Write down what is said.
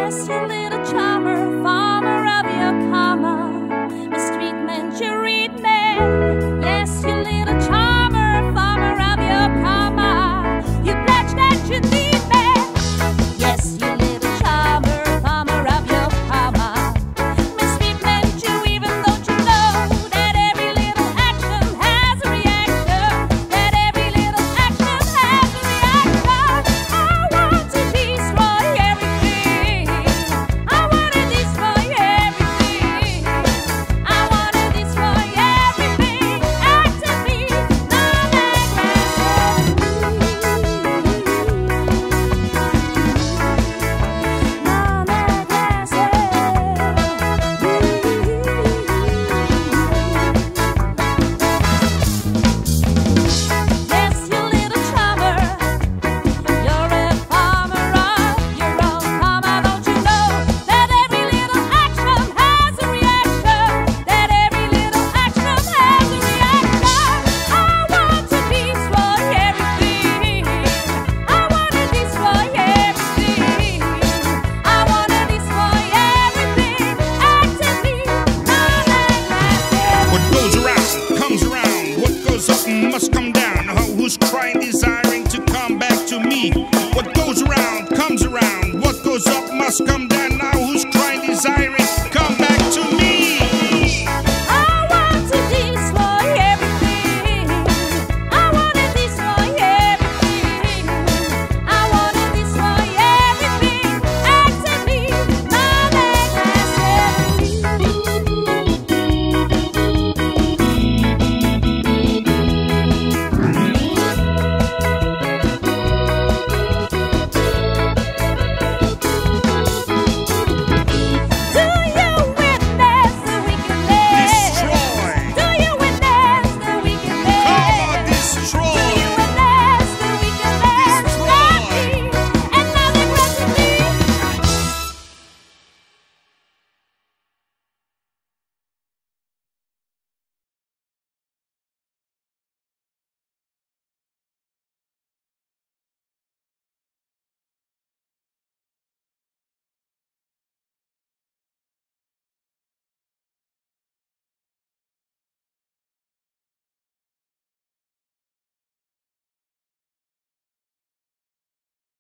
Yes, you little charmer, farmer of your karma, mistreatment you read me. Yes, you little charmer, farmer of your karma, you pledge that you need me. Yes, you little charmer, farmer of your karma, mistreatment you even though you know that every little action has a reaction, that every little action has a reaction. I want to destroy everything. I want to destroy everything. I want to destroy everything. Actively, yes, you little charmer, you're a farmer of your own karma. Don't you know that every little action has a reaction? That every little action has a reaction. I want to destroy everything. I want to destroy everything. I want to destroy everything. Actively, What goes around comes around. What goes up must come down. Who's crying, desiring to come back to me? What goes around comes around. What goes up must come down.